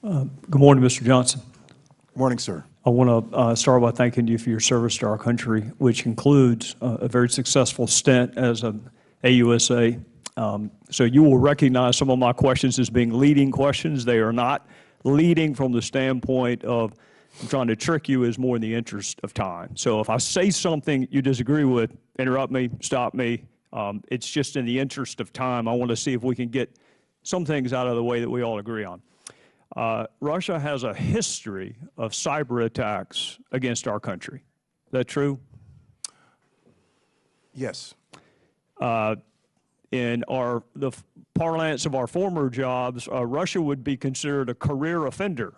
Good morning, Mr. Johnson. Good morning, sir. I want to start by thanking you for your service to our country, which includes a very successful stint as an AUSA. So you will recognize some of my questions as being leading questions. They are not leading from the standpoint of I'm trying to trick you, is more in the interest of time. So if I say something you disagree with, interrupt me, stop me. It's just in the interest of time. I want to see if we can get some things out of the way that we all agree on. Russia has a history of cyber attacks against our country. Is that true? Yes. In the parlance of our former jobs, Russia would be considered a career offender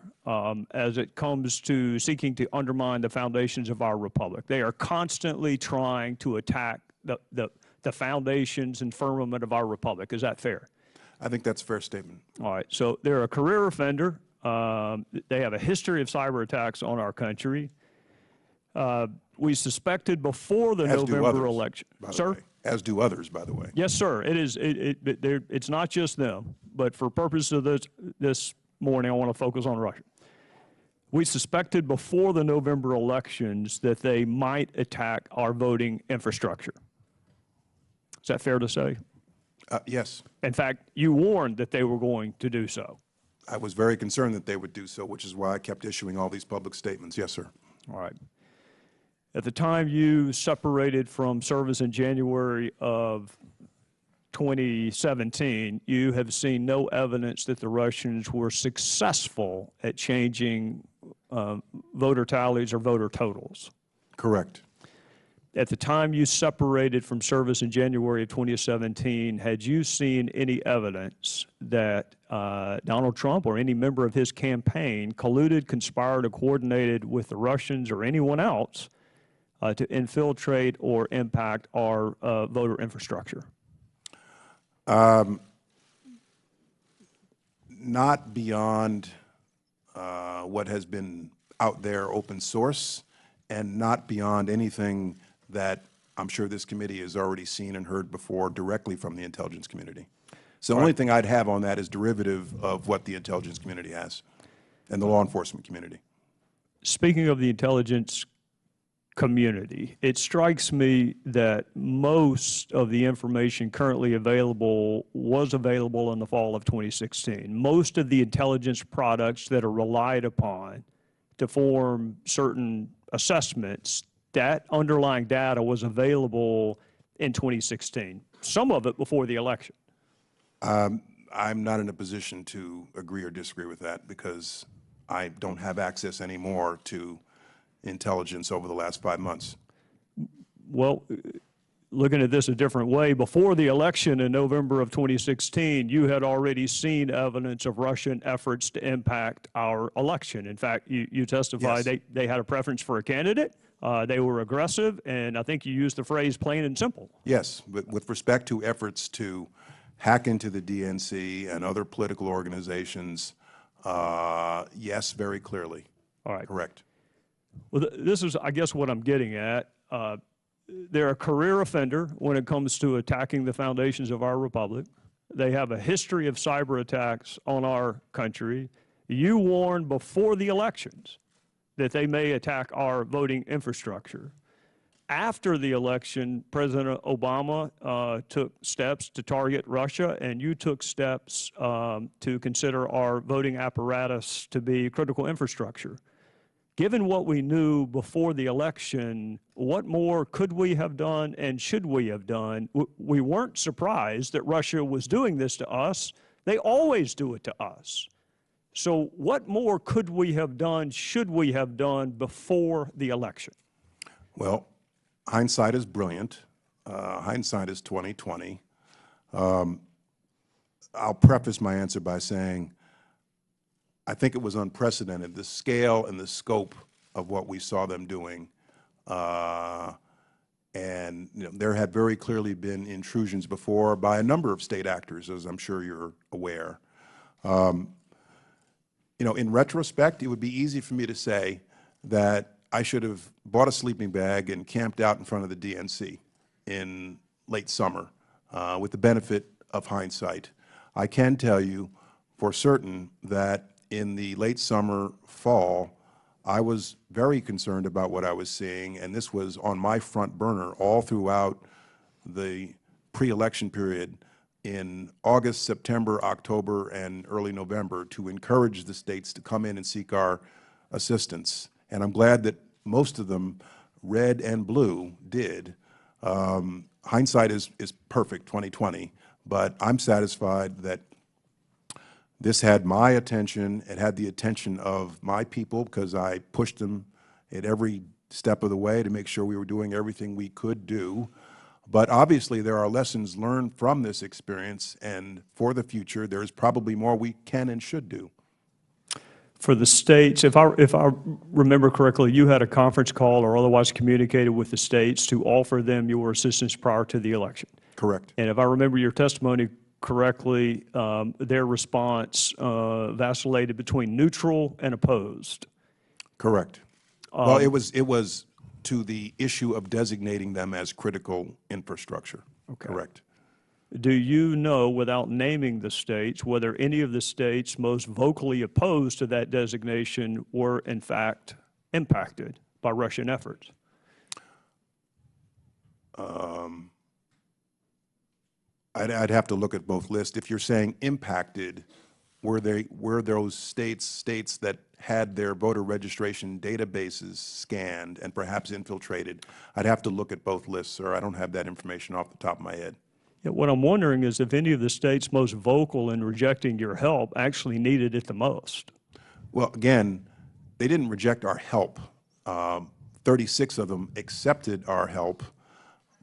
as it comes to seeking to undermine the foundations of our republic. They are constantly trying to attack the foundations and firmament of our republic. Is that fair? I think that's a fair statement. All right. So they're a career offender. They have a history of cyber attacks on our country. We suspected before the November election. Sir? As do others, by the way. Yes, sir. It is. It's not just them. But for purposes of this morning, I want to focus on Russia. We suspected before the November elections that they might attack our voting infrastructure. Is that fair to say? Yes. In fact, you warned that they were going to do so. I was very concerned that they would do so, which is why I kept issuing all these public statements. Yes, sir. All right. At the time you separated from service in January of 2017, you have seen no evidence that the Russians were successful at changing voter tallies or voter totals. Correct. At the time you separated from service in January of 2017, had you seen any evidence that Donald Trump or any member of his campaign colluded, conspired, or coordinated with the Russians or anyone else to infiltrate or impact our voter infrastructure? Not beyond what has been out there open source, and not beyond anything that I'm sure this committee has already seen and heard before directly from the intelligence community. So the only thing I'd have on that is derivative of what the intelligence community has and the law enforcement community. Speaking of the intelligence community, it strikes me that most of the information currently available was available in the fall of 2016. Most of the intelligence products that are relied upon to form certain assessments, that underlying data was available in 2016, some of it before the election. I'm not in a position to agree or disagree with that because I don't have access anymore to intelligence over the last 5 months. Well, looking at this a different way, before the election in November of 2016, you had already seen evidence of Russian efforts to impact our election. In fact, you testified they had a preference for a candidate. They were aggressive, and I think you used the phrase plain and simple. Yes, but with respect to efforts to hack into the DNC and other political organizations, yes, very clearly. All right. Correct. Well, this is, I guess, what I'm getting at. They're a career offender when it comes to attacking the foundations of our republic. They have a history of cyber attacks on our country. You warned before the elections that they may attack our voting infrastructure. After the election, President Obama took steps to target Russia, and you took steps to consider our voting apparatus to be critical infrastructure. Given what we knew before the election, what more could we have done and should we have done? We weren't surprised that Russia was doing this to us. They always do it to us. So what more could we have done, should we have done before the election? Well, hindsight is brilliant. Hindsight is 20/20. I'll preface my answer by saying I think it was unprecedented, the scale and the scope of what we saw them doing. And there had very clearly been intrusions before by a number of state actors, as I'm sure you're aware. In retrospect, it would be easy for me to say that I should have bought a sleeping bag and camped out in front of the DNC in late summer with the benefit of hindsight. I can tell you for certain that in the late summer, fall, I was very concerned about what I was seeing, and this was on my front burner all throughout the pre-election period in August, September, October, and early November to encourage the states to come in and seek our assistance. And I'm glad that most of them, red and blue, did. Hindsight is perfect, 2020, but I'm satisfied that this had my attention. It had the attention of my people because I pushed them at every step of the way to make sure we were doing everything we could do. But obviously there are lessons learned from this experience, and for the future there's probably more we can and should do. For the states, if I remember correctly, you had a conference call or otherwise communicated with the states to offer them your assistance prior to the election. Correct. And if I remember your testimony correctly, their response vacillated between neutral and opposed. Correct. Well, it was to the issue of designating them as critical infrastructure. Okay. Correct. Do you know, without naming the states, whether any of the states most vocally opposed to that designation were in fact impacted by Russian efforts? I'd have to look at both lists. If you're saying impacted, were those states that had their voter registration databases scanned and perhaps infiltrated? I'd have to look at both lists, sir. I don't have that information off the top of my head. Yeah, what I'm wondering is if any of the states most vocal in rejecting your help actually needed it the most. Well, again, they didn't reject our help. 36 of them accepted our help,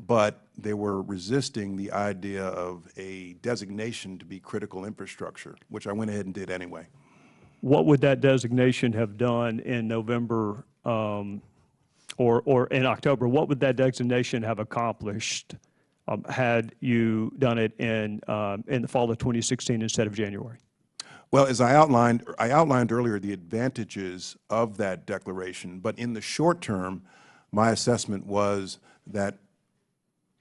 but they were resisting the idea of a designation to be critical infrastructure, which I went ahead and did anyway. What would that designation have done in November or in October? What would that designation have accomplished had you done it in the fall of 2016 instead of January? Well, as I outlined earlier the advantages of that declaration, but in the short term, my assessment was that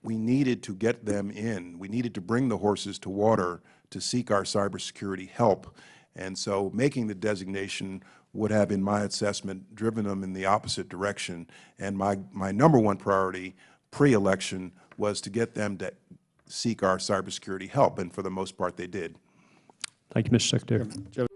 we needed to get them in. We needed to bring the horses to water to seek our cybersecurity help. And so making the designation would have, in my assessment, driven them in the opposite direction. And my number one priority pre-election was to get them to seek our cybersecurity help, and for the most part they did. Thank you, Mr. Secretary.